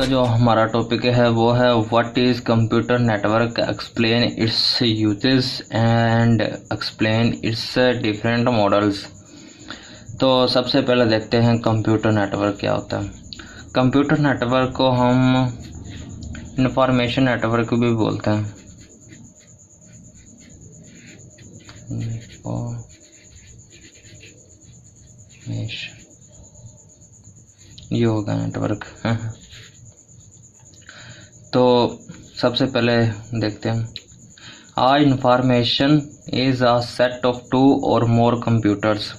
का जो हमारा टॉपिक है वो है what is computer network, explain it's uses and explain it's different models. तो सबसे पहले देखते हैं कंप्यूटर नेटवर्क क्या होता है। कंप्यूटर नेटवर्क को हम इंफॉर्मेशन नेटवर्क भी बोलते हैं। ये होगा नेटवर्क। तो सबसे पहले देखते हैं, uh information is a set of two और more computers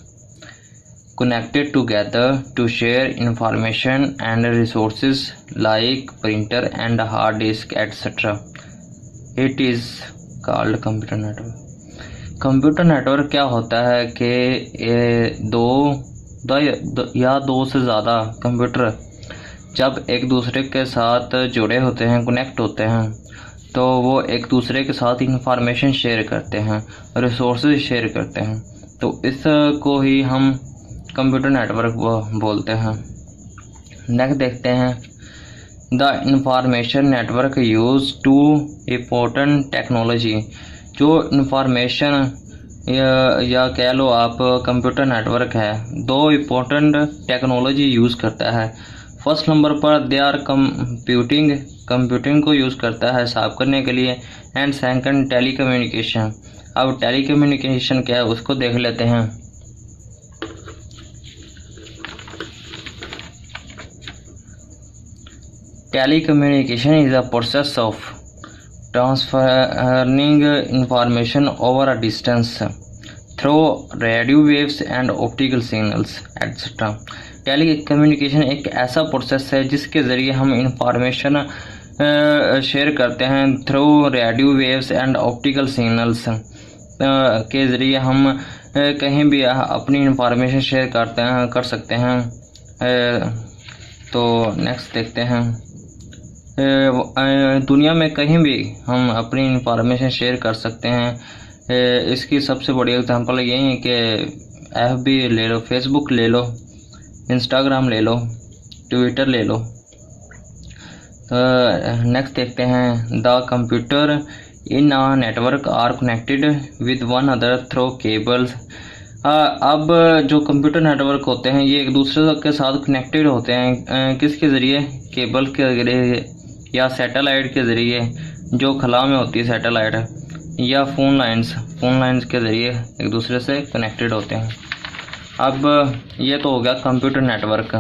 connected together to share information and resources like printer and hard disk etc. It is called computer network। Computer network क्या होता है कि दो से ज़्यादा कंप्यूटर जब एक दूसरे के साथ जुड़े होते हैं, कनेक्ट होते हैं, तो वो एक दूसरे के साथ इंफॉर्मेशन शेयर करते हैं, रिसोर्सेज शेयर करते हैं। तो इसको ही हम कंप्यूटर नेटवर्क बोलते हैं। नेक्स्ट देखते हैं, the information network use to important technology. जो इंफॉर्मेशन या कह लो आप कंप्यूटर नेटवर्क है, दो इम्पोर्टेंट टेक्नोलॉजी यूज़ करता है। फर्स्ट नंबर पर दे आर कंप्यूटिंग को यूज़ करता है हिसाब करने के लिए, एंड सेकंड टेलीकम्युनिकेशन। अब टेलीकम्युनिकेशन क्या है उसको देख लेते हैं। Telecommunication is a process of transferring information over a distance through radio waves and optical signals etc. Telecommunication एक ऐसा प्रोसेस है जिसके ज़रिए हम इंफॉर्मेशन शेयर करते हैं through radio waves and optical signals के ज़रिए हम कहीं भी अपनी इंफॉर्मेशन शेयर कर सकते हैं। तो नेक्स्ट देखते हैं, दुनिया में कहीं भी हम अपनी इंफॉर्मेशन शेयर कर सकते हैं। इसकी सबसे बड़ी एग्जांपल यही है कि FB ले लो, फेसबुक ले लो, इंस्टाग्राम ले लो, ट्विटर ले लो। नेक्स्ट देखते हैं, the computer in a network are connected with one other through cables. अब जो कंप्यूटर नेटवर्क होते हैं ये एक दूसरे के साथ कनेक्टेड होते हैं, किसके ज़रिए? केबल के ज़रिए या सैटेलाइट के ज़रिए, जो खला में होती है सैटेलाइट, या फ़ोन लाइंस के ज़रिए एक दूसरे से कनेक्टेड होते हैं। अब ये तो हो गया कंप्यूटर नेटवर्क।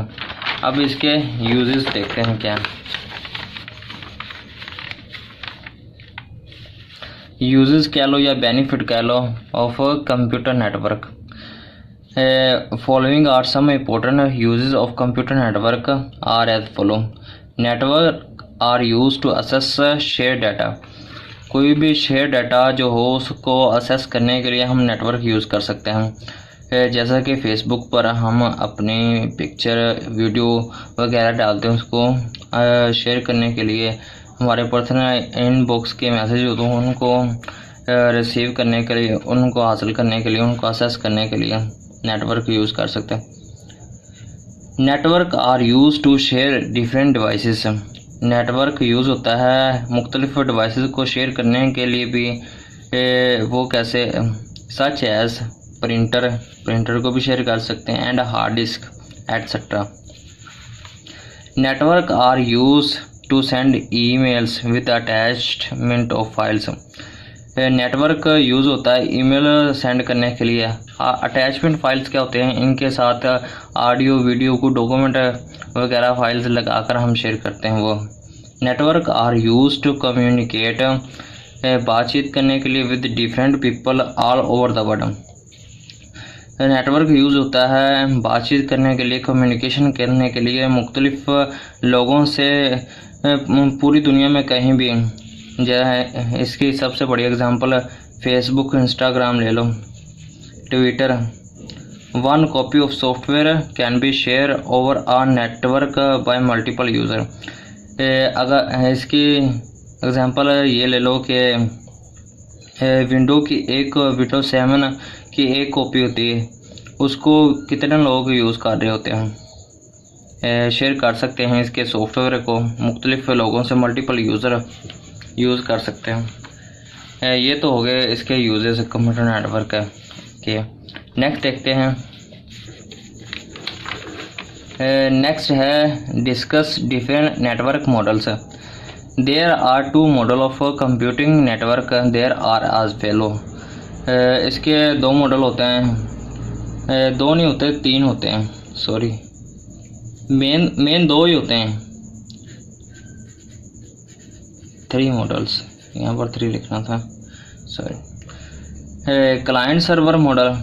अब इसके यूजेस देखते हैं क्या। यूजेस कह लो या बेनिफिट कह लो of computer network. Following are some important uses of computer network are as follow. Network are use to access share data. कोई भी शेयर डाटा जो हो उसको असेस करने के लिए हम नेटवर्क यूज़ कर सकते हैं। जैसा कि फेसबुक पर हम अपनी पिक्चर, वीडियो वगैरह डालते हैं, उसको शेयर करने के लिए हमारे पर्सनल इनबॉक्स के मैसेज होते हैं, उनको रिसीव करने के लिए, उनको हासिल करने के लिए, उनको असेस करने के लिए नेटवर्क यूज़ कर सकते हैं। Network are use to share different devices. Network use होता है मुख्तलिफ डिवाइसेस को शेयर करने के लिए भी। वो कैसे? सच एज प्रिंटर को भी शेयर कर सकते हैं, and hard disk etcetera. Network are use to send emails with attachment of files. Network use होता है ईमेल सेंड करने के लिए। अटैचमेंट फाइल्स क्या होते हैं? इनके साथ ऑडियो, वीडियो को, डॉक्यूमेंट वगैरह फाइल्स लगाकर हम शेयर करते हैं वो। Network are use to communicate, बातचीत करने के लिए with different people all over the world. Network use होता है बातचीत करने के लिए, कम्युनिकेशन करने के लिए मुख्तलिफ लोगों से पूरी दुनिया में कहीं भी। जो है इसकी सबसे बड़ी एग्जांपल फेसबुक, इंस्टाग्राम ले लो, Twitter. One copy of software can be share over a network by multiple user. अगर इसकी एग्जांपल ये ले लो कि विंडो 7 की एक कॉपी होती है, उसको कितने लोग यूज़ कर रहे होते हैं। शेयर कर सकते हैं इसके सॉफ्टवेयर को, मुख्तलिफ लोगों से मल्टीपल यूज़र यूज़ कर सकते हैं। ये तो हो गए इसके यूजेस कंप्यूटर नेटवर्क के। नेक्स्ट देखते हैं, नेक्स्ट है discuss different network models. There are two model of computing network, there are as follow. इसके दो मॉडल होते हैं, दो नहीं होते, तीन होते हैं, सॉरी मेन दो ही होते हैं, 3 मॉडल्स, यहाँ पर 3 लिखना था, sorry. Client server model,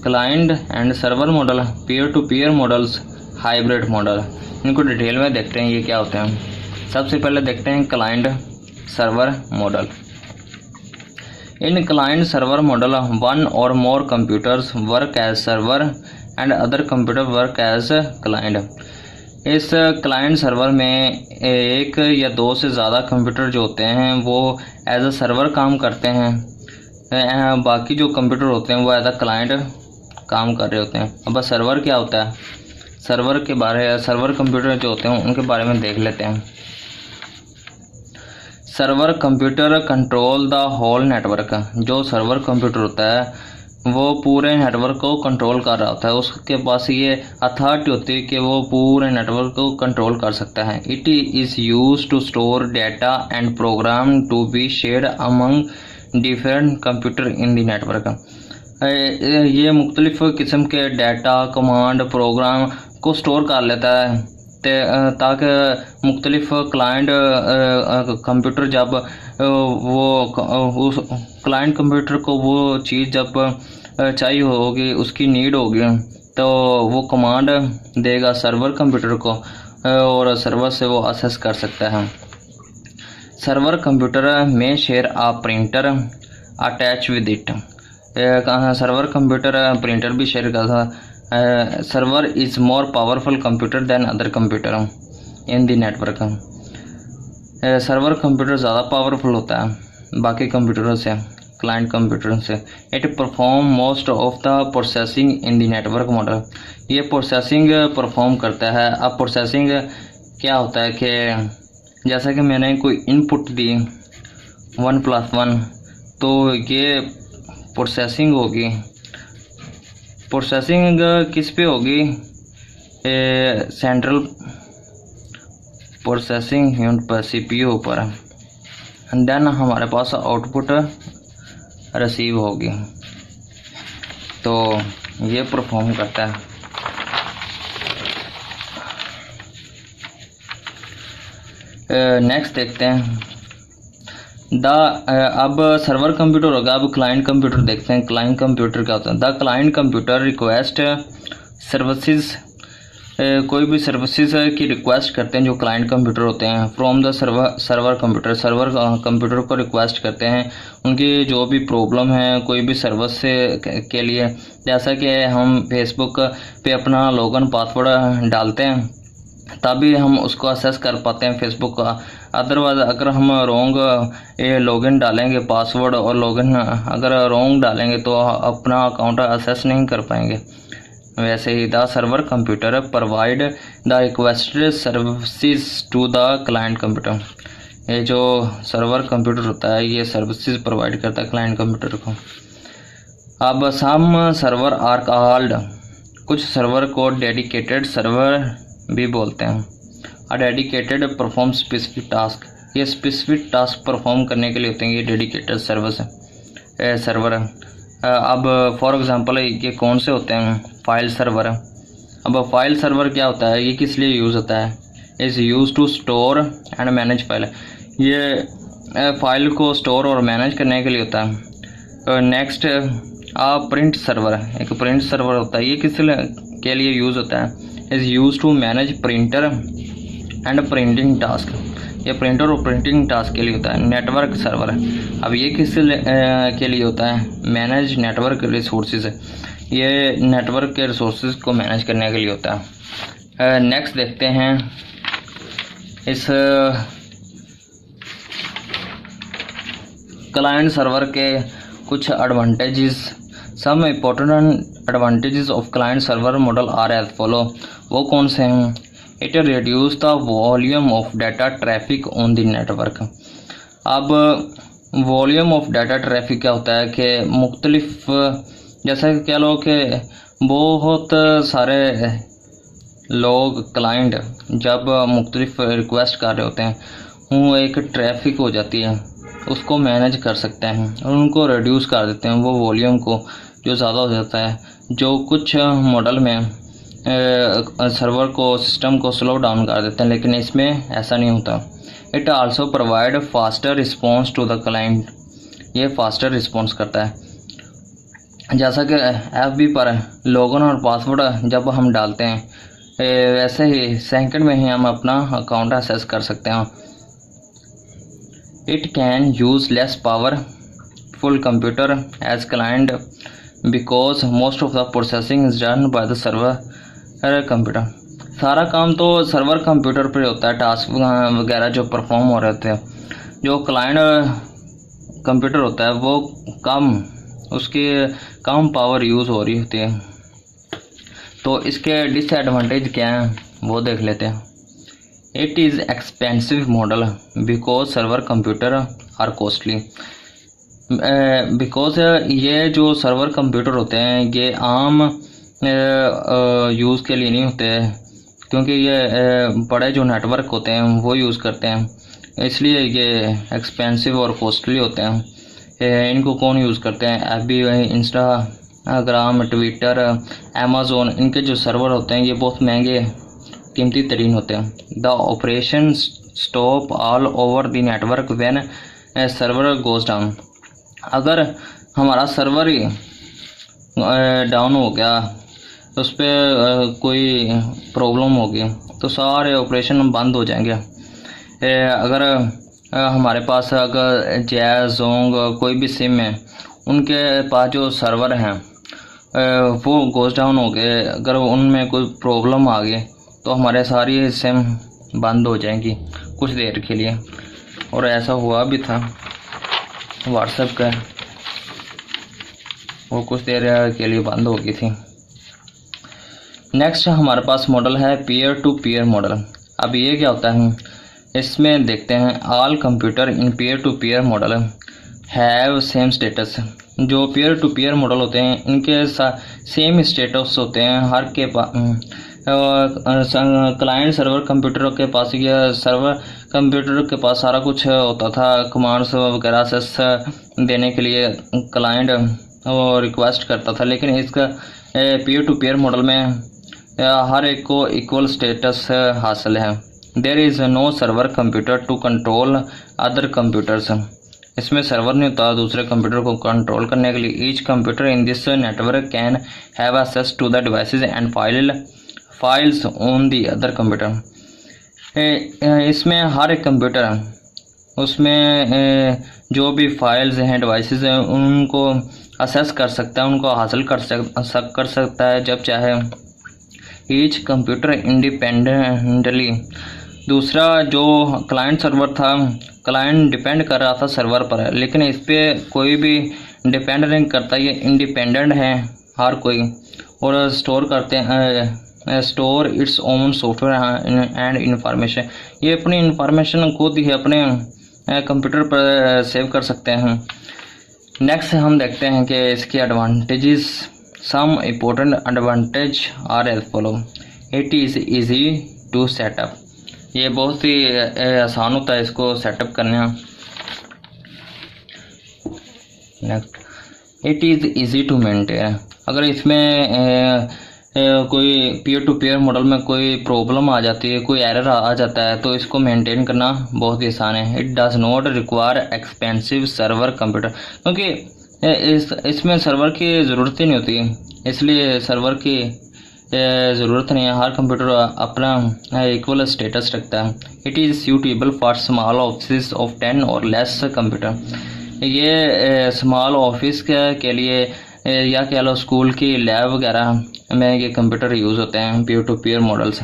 client and server model, peer to peer models, hybrid model. इनको डिटेल में देखते हैं ये क्या होते हैं। सबसे पहले देखते हैं client server model. In client server model one और more computers work as server and other computer work as client. इस क्लाइंट सर्वर में एक या दो से ज़्यादा कंप्यूटर जो होते हैं वो एज अ सर्वर काम करते हैं, बाकी जो कंप्यूटर होते हैं वो एज अ क्लाइंट काम कर रहे होते हैं। अब सर्वर क्या होता है, सर्वर के बारे सर्वर कंप्यूटर जो होते हैं उनके बारे में देख लेते हैं। Server computer control the whole network. जो सर्वर कंप्यूटर होता है वो पूरे नेटवर्क को कंट्रोल कर रहा होता है, उसके पास ये अथॉरिटी होती है कि वो पूरे नेटवर्क को कंट्रोल कर सकता है। It is use to store data and program to be shared among different computer in the network. ये मुख्तलिफ किस्म के डाटा, कमांड, प्रोग्राम को स्टोर कर लेता है ताकि मुख्तलिफ क्लाइंट कंप्यूटर जब वो उस क्लाइंट कंप्यूटर को वो चीज़ जब चाहिए होगी, उसकी नीड होगी, तो वो कमांड देगा सर्वर कंप्यूटर को और सर्वर से वो एक्सेस कर सकता है। सर्वर कंप्यूटर में share a printer attach with it. Server computer printer भी शेयर करता है। Server is more powerful computer than other computer in the network. Server computer ज़्यादा पावरफुल होता है बाकी कंप्यूटरों से, क्लाइंट कंप्यूटरों से। It perform most of the processing in the network model. ये प्रोसेसिंग परफॉर्म करता है। अब प्रोसेसिंग क्या होता है कि जैसा कि मैंने कोई इनपुट दी 1+1, तो ये प्रोसेसिंग होगी। प्रोसेसिंग किस पे होगी, सेंट्रल प्रोसेसिंग यूनिट पर, CPU पर। एंड देन हमारे पास आउटपुट रिसीव होगी, तो ये परफॉर्म करता है। नेक्स्ट देखते हैं अब सर्वर कंप्यूटर होगा। अब क्लाइंट कंप्यूटर देखते हैं। क्लाइंट कंप्यूटर क्या होता है, the client computer request services. कोई भी सर्विसेज की रिक्वेस्ट करते हैं जो क्लाइंट कंप्यूटर होते हैं from the server computer. Server computer को रिक्वेस्ट करते हैं उनकी जो भी प्रॉब्लम है कोई भी सर्विस के लिए। जैसा कि हम फेसबुक पे अपना लॉगिन पासवर्ड डालते हैं तभी हम उसको एक्सेस कर पाते हैं फेसबुक का। अदरवाइज अगर हम रॉन्ग लॉगिन डालेंगे पासवर्ड और लॉगिन अगर रॉन्ग डालेंगे तो अपना अकाउंट एक्सेस नहीं कर पाएंगे। वैसे ही the server computer provide the requested services to the client computer. ये जो सर्वर कंप्यूटर होता है ये सर्विसेज प्रोवाइड करता है क्लाइंट कंप्यूटर को। अब सम सर्वर आर कॉल्ड, कुछ सर्वर को डेडिकेटेड सर्वर भी बोलते हैं। A dedicated perform specific task. ये स्पेसिफिक टास्क परफॉर्म करने के लिए होते हैं ये डेडिकेटेड सर्वर। अब फॉर एग्जांपल ये कौन से होते हैं, फाइल सर्वर। अब फाइल सर्वर क्या होता है, ये किस लिए यूज़ होता है, is use to store and manage file. ये फाइल को स्टोर और मैनेज करने के लिए होता है। नेक्स्ट प्रिंट सर्वर, एक प्रिंट सर्वर होता है। ये किस के लिए यूज़ होता है, is use to manage printer and printing task. ये प्रिंटर और प्रिंटिंग टास्क के लिए होता है। नेटवर्क सर्वर, अब ये किस के लिए होता है, मैनेज नेटवर्क रिसोर्सेज। ये नेटवर्क के रिसोर्सेज को मैनेज करने के लिए होता है। नेक्स्ट देखते हैं इस क्लाइंट सर्वर के कुछ advantages. Some important advantages of client server model are as follow. वो कौन से हैं, it reduce the volume of data traffic on the network. अब वॉल्यूम ऑफ डाटा ट्रैफिक क्या होता है कि मुख्तलिफ, जैसा कि कह लो कि बहुत सारे लोग क्लाइंट जब मुख्तलिफ रिक्वेस्ट कर रहे होते हैं, वो एक ट्रैफिक हो जाती है, उसको मैनेज कर सकते हैं और उनको रिड्यूस कर देते हैं, वो वॉल्यूम को जो ज़्यादा हो जाता है, जो कुछ मॉडल में सर्वर को, सिस्टम को स्लो डाउन कर देते हैं, लेकिन इसमें ऐसा नहीं होता। It also provide faster response to the client, ये फास्टर रिस्पॉन्स करता है। जैसा कि FB पर लॉगिन और पासवर्ड जब हम डालते हैं, वैसे ही सेकंड में ही हम अपना अकाउंट एक्सेस कर सकते हैं। It can use less powerful computer as client because most of the processing is done by the server computer. सारा काम तो सर्वर कंप्यूटर पर होता है, टास्क वगैरह जो परफॉर्म हो रहे थे। जो क्लाइंट कंप्यूटर होता है वो उसकी कम पावर यूज़ हो रही होती है। तो इसके डिसएडवांटेज क्या हैं वो देख लेते हैं। It is expensive model because server computer are costly. Because ये जो सर्वर कंप्यूटर होते हैं ये आम यूज़ के लिए नहीं होते, क्योंकि ये बड़े जो नेटवर्क होते हैं वो यूज़ करते हैं, इसलिए ये एक्सपेंसिव और कॉस्टली होते हैं। इनको कौन यूज़ करते हैं? FB, इंस्टाग्राम, ट्विटर, अमेज़ोन, इनके जो सर्वर होते हैं ये बहुत महंगे, कीमती तरीन होते हैं। The operation stop all over the network when server goes down. अगर हमारा सर्वर ही डाउन हो गया, उस पर कोई प्रॉब्लम होगी तो सारे ऑपरेशन बंद हो जाएंगे। अगर हमारे पास अगर जैज़, जोंग, कोई भी सिम है, उनके पास जो सर्वर हैं वो गोज डाउन हो गए, अगर उनमें कोई प्रॉब्लम आ गई तो हमारे सारी सिम बंद हो जाएंगी कुछ देर के लिए। और ऐसा हुआ भी था, व्हाट्सएप का वो कुछ देर के लिए बंद हो गई थी। नेक्स्ट हमारे पास मॉडल है पीयर टू पीयर मॉडल। अब ये क्या होता है, इसमें देखते हैं। All computer in peer to peer model have same status. जो पीयर टू पीयर मॉडल होते हैं इनके सेम स्टेटस होते हैं। हर के क्लाइंट सर्वर कंप्यूटर के पास, या सर्वर कंप्यूटर के पास सारा कुछ होता था, कमांड्स वगैरह एक्सेस देने के लिए क्लाइंट वो रिक्वेस्ट करता था। लेकिन इसका पीयर टू पीयर मॉडल में हर एक को इक्वल स्टेटस हासिल है। There is no server computer to control other computers. इसमें सर्वर नहीं होता दूसरे कंप्यूटर को कंट्रोल करने के लिए। Each computer in this network can have access to the devices and files on the other computer. इसमें हर एक कंप्यूटर उसमें जो भी फाइल्स हैं, डिवाइसेस हैं, उनको एक्सेस कर सकता है, उनको हासिल कर सकता है जब चाहे। Each computer independently. दूसरा जो क्लाइंट सर्वर था, क्लाइंट डिपेंड कर रहा था सर्वर पर, लेकिन इस पर कोई भी डिपेंड नहीं करता, ये इंडिपेंडेंट है हर कोई। और स्टोर करते हैं, store its own software and information. ये अपनी इंफॉर्मेशन खुद ही अपने कंप्यूटर पर सेव कर सकते हैं। नेक्स्ट हम देखते हैं कि इसके advantages. Some important advantage are as follow. It is easy to set up. ये बहुत ही आसान होता है इसको सेटअप करना। Next, it is easy to maintain. अगर इसमें कोई पीयर टू पीयर मॉडल में कोई प्रॉब्लम आ जाती है, कोई एरर आ जाता है, तो इसको मेंटेन करना बहुत ही आसान है। It does not require expensive server computer, क्योंकि इसमें सर्वर की ज़रूरत ही नहीं होती, इसलिए सर्वर की ज़रूरत नहीं है। हर कंप्यूटर अपना इक्वल स्टेटस रखता है। It is suitable for small office of 10 और लेस कंप्यूटर। ये स्मॉल ऑफिस के लिए या कह लो स्कूल की लैब वगैरह में ये कंप्यूटर यूज़ होते हैं, peer to peer models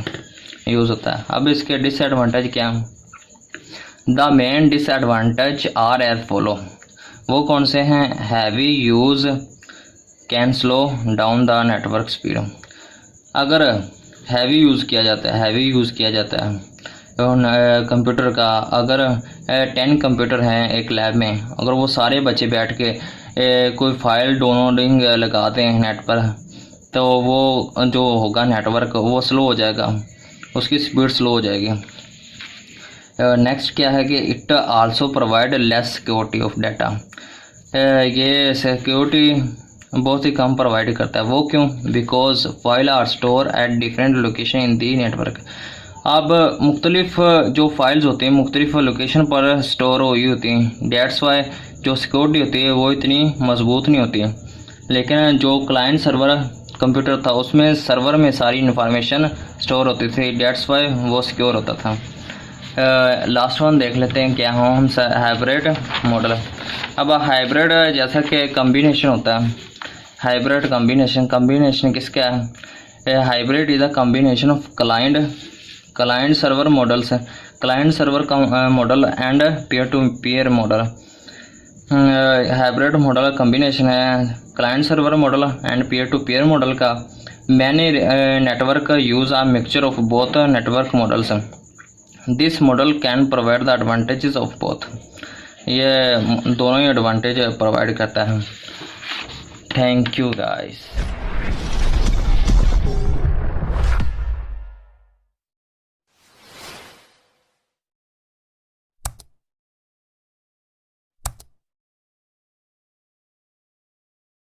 use होता है। अब इसके डिसएडवांटेज क्या हैं? The main disadvantage are as follow. वो कौन से हैं? Heavy use can slow down the network speed. अगर हैवी यूज़ किया जाता है, हैवी यूज़ किया जाता है। तो कंप्यूटर का अगर 10 कंप्यूटर हैं एक लैब में, अगर वो सारे बच्चे बैठ के कोई फाइल डाउनलोडिंग लगाते हैं नेट पर, तो वो जो होगा नेटवर्क वो स्लो हो जाएगा, उसकी स्पीड स्लो हो जाएगी। नेक्स्ट क्या है कि it also provide less security of data. ये सिक्योरिटी बहुत ही कम प्रोवाइड करता है। वो क्यों? Because file are store at different location in the network. अब मुख्तलिफ जो फाइल्स होती हैं मुख्तलिफ लोकेशन पर स्टोर हुई होती हैं, डेट्स वाई जो सिक्योरिटी होती है वो इतनी मजबूत नहीं होती है। लेकिन जो क्लाइंट सर्वर कंप्यूटर था उसमें सर्वर में सारी इंफॉर्मेशन स्टोर होती थी, डेट्स वाई वो सिक्योर होता था। लास्ट वन देख लेते हैं क्या हो हम, हाइब्रिड मॉडल। अब हाइब्रिड जैसा कि कम्बिनेशन होता है, हाइब्रिड कम्बिनेशन किसका है? Hybrid is a combination of client server models, client server model and peer to peer model. Hybrid model combination है client server model and peer to peer model का। Many network use a mixture of both network models. This model can provide the advantages of both. ये दोनों ही advantage provide करता है। Thank you guys.